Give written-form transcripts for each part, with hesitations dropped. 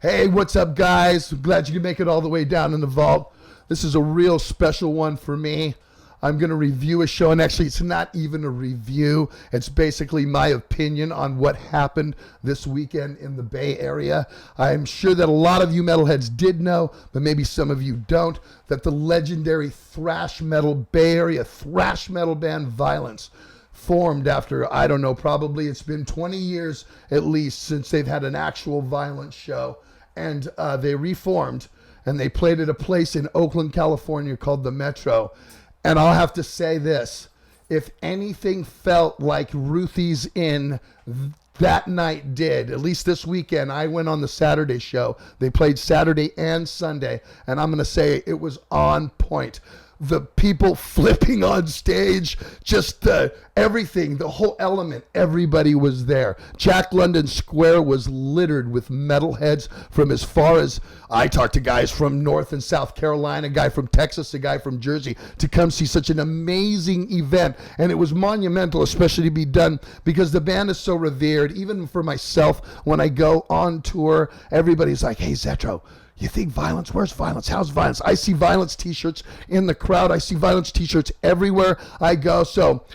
Hey, what's up, guys? I'm glad you can make it all the way down in the vault. This is a real special one for me. I'm going to review a show, and actually it's not even a review. It's basically my opinion on what happened this weekend in the Bay Area. I'm sure that a lot of you metalheads did know, but maybe some of you don't, that the legendary thrash metal Bay Area thrash metal band Vio-lence formed after, I don't know, probably it's been 20 years at least since they've had an actual Vio-lence show. And they reformed, and they played at a place in Oakland, California called the Metro. And I'll have to say this, if anything felt like Ruthie's Inn that night did, at least this weekend, I went on the Saturday show. They played Saturday and Sunday, and I'm going to say it was on point. The people flipping on stage, just everything, the whole element, everybody was there. Jack London Square was littered with metalheads from as far as, I talked to guys from North and South Carolina, a guy from Texas, a guy from Jersey, to come see such an amazing event. And it was monumental, especially to be done because the band is so revered. Even for myself, when I go on tour, everybody's like, hey, Zetro, you think Vio-lence? Where's Vio-lence? How's Vio-lence? I see Vio-lence t-shirts in the crowd. I see Vio-lence t-shirts everywhere I go. So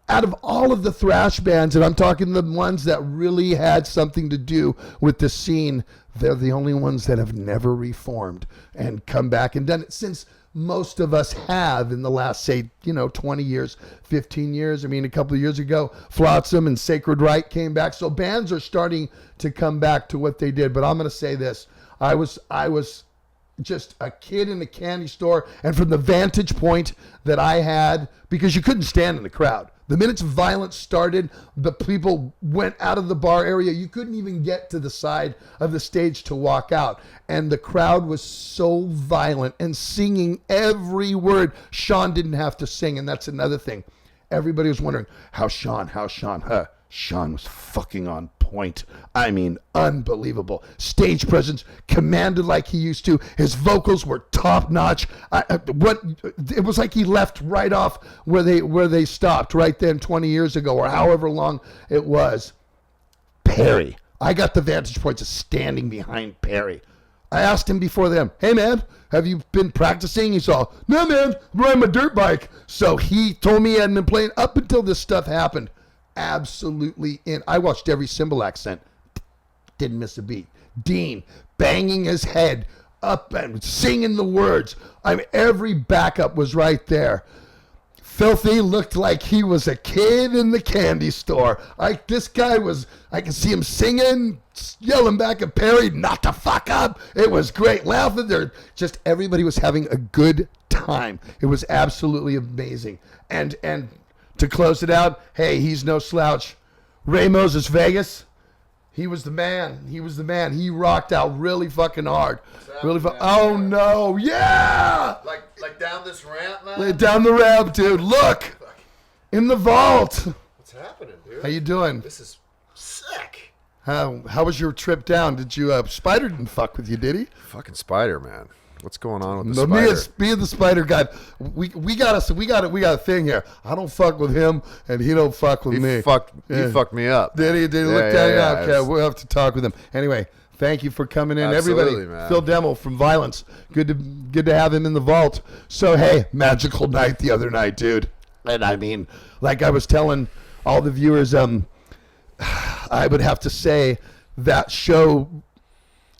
out of all of the thrash bands, and I'm talking the ones that really had something to do with the scene, they're the only ones that have never reformed and come back and done it since most of us have in the last, say, 20 years, 15 years. I mean, a couple of years ago, Flotsam and Sacred Right came back. So bands are starting to come back to what they did. But I'm going to say this. I was just a kid in a candy store, and from the vantage point that I had, because you couldn't stand in the crowd. The minute Vio-lence started, the people went out of the bar area. You couldn't even get to the side of the stage to walk out. And the crowd was so violent and singing every word. Sean didn't have to sing, and that's another thing. Everybody was wondering, how's Sean? Sean was fucking on point. I mean, unbelievable. Stage presence, commanded like he used to. His vocals were top notch. It was like he left right off where they stopped right then 20 years ago or however long it was. Perry. I got the vantage points of standing behind Perry. I asked him before them, hey man, have you been practicing? He's all, no man, I'm riding my dirt bike. So he told me he hadn't been playing up until this stuff happened. Absolutely in. I watched every cymbal accent. Didn't miss a beat. Dean banging his head up and singing the words. I mean, every backup was right there. Filthy looked like he was a kid in the candy store. This guy was, I could see him singing, yelling back at Perry, not to fuck up. It was great. Laughing there. Just everybody was having a good time. It was absolutely amazing. And to close it out, hey, he's no slouch. Ray Moses Vegas, he was the man. He rocked out really fucking hard. Oh no, yeah! Like down this ramp, man? Down the ramp, dude. Look! In the vault. What's happening, dude? How you doing? This is sick. How was your trip down? Did you, Spider didn't fuck with you, did he? Fucking Spider, man. What's going on with the Spider? Me and the Spider guy, we got a thing here. I don't fuck with him, and he don't fuck with me. He fucked me up. Did he? Did he look down? Yeah, okay, we'll have to talk with him. Anyway, thank you for coming in, everybody. Man. Phil Demmel from Vio-lence. Good to have him in the vault. So hey, magical night the other night, dude. And I mean, like I was telling all the viewers, I would have to say that show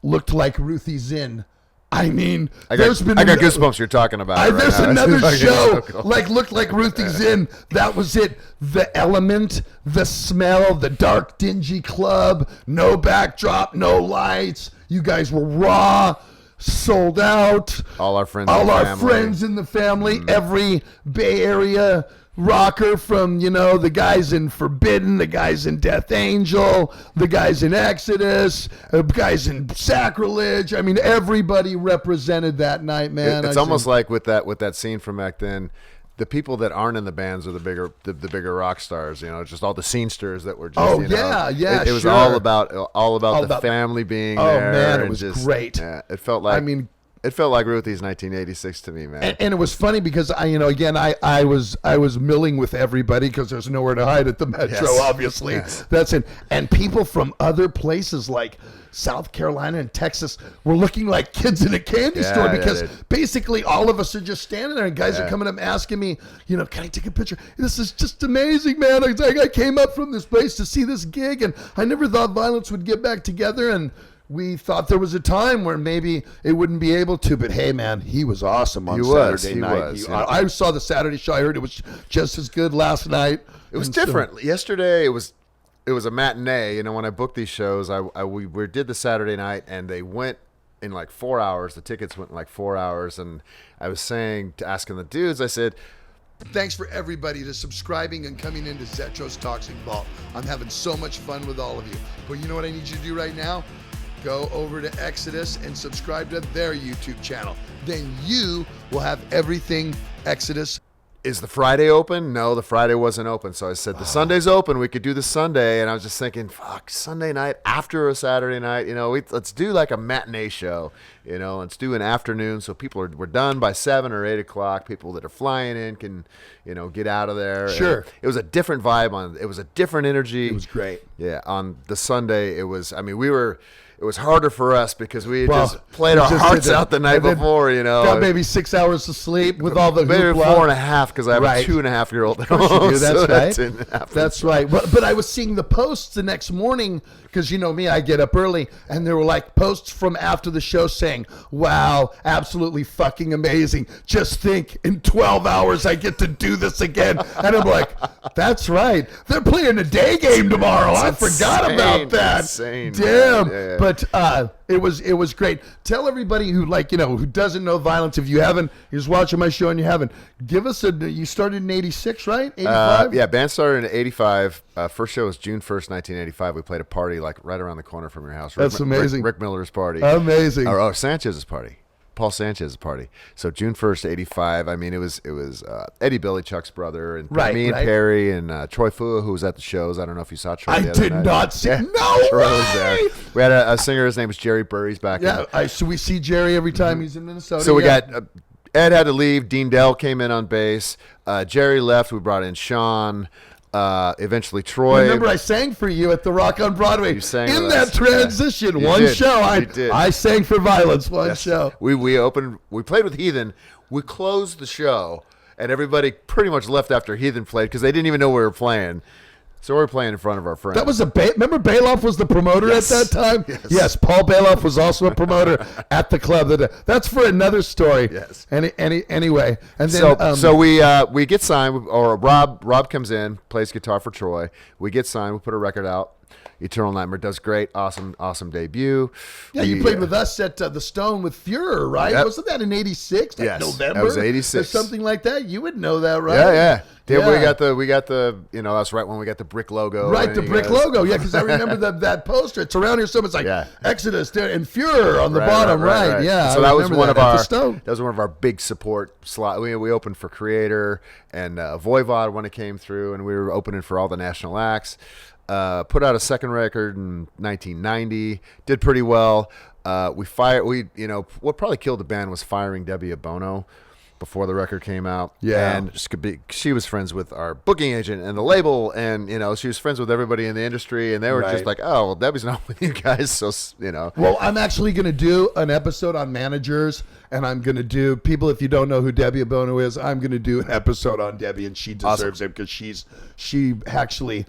looked like Ruthie's Inn. I mean, I got goosebumps you're talking about. There's another show looked like Ruthie's Inn. That was it. The element, the smell, the dark, dingy club, no backdrop, no lights. You guys were raw, sold out. All our friends in the family. Every Bay Area rocker from, the guys in Forbidden, the guys in Death Angel, the guys in Exodus, guys in Sacrilege. I mean, everybody represented that night, man. It's almost like with that scene from back then, the people that aren't in the bands are the bigger rock stars, just all the scenesters that were just, it was sure. all about the family being there. Oh man, it and was just, great. Yeah, it felt like, it felt like Ruthie's 1986 to me, man. And it was funny because I was milling with everybody because there's nowhere to hide at the Metro, obviously. Yes. That's it. And people from other places like South Carolina and Texas were looking like kids in a candy store because basically all of us are just standing there and guys are coming up asking me, can I take a picture? This is just amazing, man. I came up from this place to see this gig and I never thought Vio-lence would get back together, and we thought there was a time where maybe it wouldn't be able to, but hey, man, he was awesome on Saturday night. I saw the Saturday show. I heard it was just as good last night. It was different. Yesterday, it was a matinee. When I booked these shows, we did the Saturday night, and they went in like 4 hours. The tickets went in like 4 hours, and I was asking the dudes, I said, thanks for everybody to subscribing and coming into Zetro's Toxic Vault. I'm having so much fun with all of you. But you know what I need you to do right now? Go over to Exodus and subscribe to their YouTube channel. Then you will have everything Exodus. Is the Friday open? No, the Friday wasn't open. So I said, the Sunday's open. We could do the Sunday. And I was just thinking, fuck, Sunday night after a Saturday night. Let's do like a matinee show. Let's do an afternoon so we're done by 7 or 8 o'clock. People that are flying in can, get out of there. Sure. And it was a different vibe it was a different energy. It was great. Yeah. On the Sunday, it was harder for us because we had just played our hearts out the night before, Got maybe 6 hours of sleep with all the maybe hoopla. 4.5 because I have a 2.5-year-old at home. That's so right. That's right. But I was seeing the posts the next morning because me, I get up early, and there were like posts from after the show saying, wow, absolutely fucking amazing. Just think, in 12 hours I get to do this again. And I'm like, that's right. They're playing a day game tomorrow. I forgot about that. Insane, damn. Yeah. But it was great. Tell everybody who who doesn't know Vio-lence, if you haven't, you're just watching my show and you haven't, give us you started in 86, right? 85? Yeah, band started in 85. First show was June 1st, 1985. We played a party like right around the corner from your house. That's amazing. Rick Miller's party. Amazing. Sanchez's party. Paul Sanchez's party. So June 1st, 85. I mean, it was Eddie Billy, Chuck's brother, and me and Perry and Troy Fua, who was at the shows. I don't know if you saw Troy. I did not see. Yeah. No Troy way. Was there. We had a singer. His name was Jerry Burry's back. Yeah, so we see Jerry every time he's in Minnesota. So we got Ed had to leave. Dean Dell came in on bass. Jerry left. We brought in Sean. Eventually Troy. Remember, I sang for you at the Rock on Broadway. You sang in with that us. transition. You One did. show. did. I sang for Vio-lence. One show. We opened. We played with Heathen. We closed the show, and everybody pretty much left after Heathen played because they didn't even know we were playing. So we're playing in front of our friends. That was remember Bailoff was the promoter at that time? Yes, Paul Bailoff was also a promoter at the club. That's for another story. Yes. Anyway. And then so we get signed, or Rob comes in, plays guitar for Troy. We get signed, we put a record out. Eternal Nightmare does great. Awesome debut. Yeah, you played with us at the Stone with Fuhrer, right? Yep. Wasn't that in 86? Yes, November? that was 86. Or something like that? You would know that, right? Yeah. Yeah. We got the that's right when we got the brick logo. Right, the brick logo. Yeah, because I remember that poster. It's around here somewhere. It's like Exodus and Fuhrer on the bottom. Right. Yeah. So that was one of our big support slot. We opened for Creator and Voivod when it came through, and we were opening for all the national acts. Put out a second record in 1990. Did pretty well. What probably killed the band was firing Debbie Abono before the record came out. Yeah. And she was friends with our booking agent and the label, and she was friends with everybody in the industry, and they were just like, oh, well, Debbie's not with you guys, so Well, I'm actually going to do an episode on managers, and I'm going to do people. If you don't know who Debbie Abono is, I'm going to do an episode on Debbie, and she deserves it because she actually.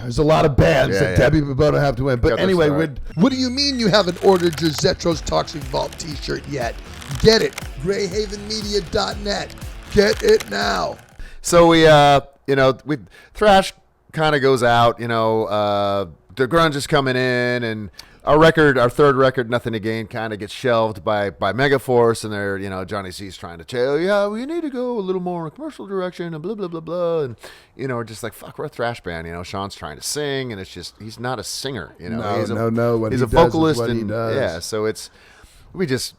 There's a lot of bands that Debbie Abono have to win. But anyway, what do you mean you haven't ordered your Zetro's Toxic Vault t-shirt yet? Get it. GrayhavenMedia.net. Get it now. So we thrash kind of goes out, the grunge is coming in, and our third record, Nothing to Gain, kind of gets shelved by Megaforce, and they're, Johnny C's trying to tell, yeah, we need to go a little more in a commercial direction, and blah blah blah blah, and we're just like, fuck, we're a thrash band, Sean's trying to sing, and it's just, he's not a singer, No. He's a vocalist, and yeah, so we just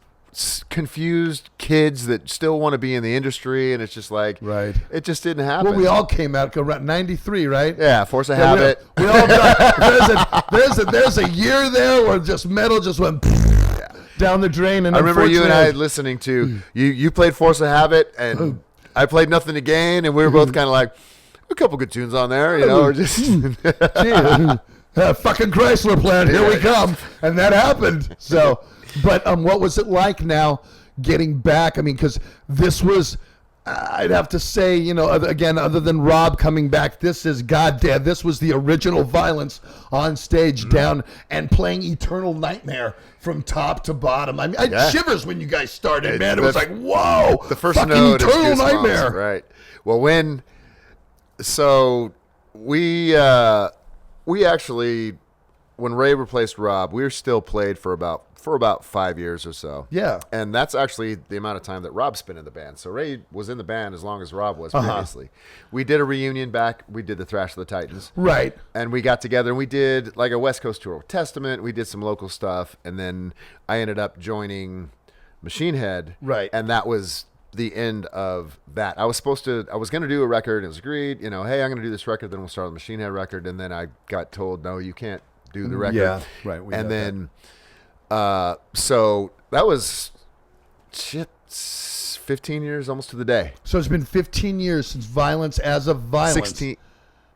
confused kids that still want to be in the industry, and it's just like, right, it just didn't happen. Well, we all came out around 93, right? Yeah, Force of Habit. We all got, there's a year there where just metal just went down the drain. And I remember you and I listening to you played Force of Habit, and I played Nothing to Gain, and we were both kind of like, a couple good tunes on there, or just fucking Chrysler plant, here we come, and that happened. So. But what was it like now getting back? I mean, because this was, I'd have to say, again, other than Rob coming back, this is goddamn. This was the original Vio-lence on stage, down and playing Eternal Nightmare from top to bottom. I mean, I had shivers when you guys started, man. It was like, whoa, the first fucking note Eternal is Nightmare. Right. Well, we actually, when Ray replaced Rob, we were still played for about 5 years or so. Yeah. And that's actually the amount of time that Rob's been in the band. So Ray was in the band as long as Rob was previously. We did a reunion back. We did the Thrash of the Titans. Right. And we got together and we did like a West Coast tour with Testament. We did some local stuff. And then I ended up joining Machine Head. Right. And that was the end of that. I was going to do a record. It was agreed, hey, I'm going to do this record. Then we'll start the Machine Head record. And then I got told, no, you can't do the record. Yeah. Right. And then... so that was 15 years almost to the day. So it's been 15 years since Vio-lence as of Vio-lence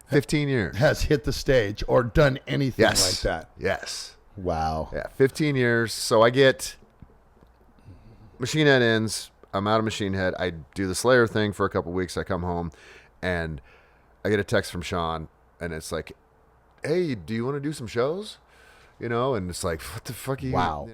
15 years has hit the stage or done anything like that. Yes. Wow. Yeah, 15 years. So I get Machine Head ends. I'm out of Machine Head. I do the Slayer thing for a couple weeks. I come home and I get a text from Sean, and it's like, hey, do you want to do some shows? And it's like, what the fuck are you? Wow.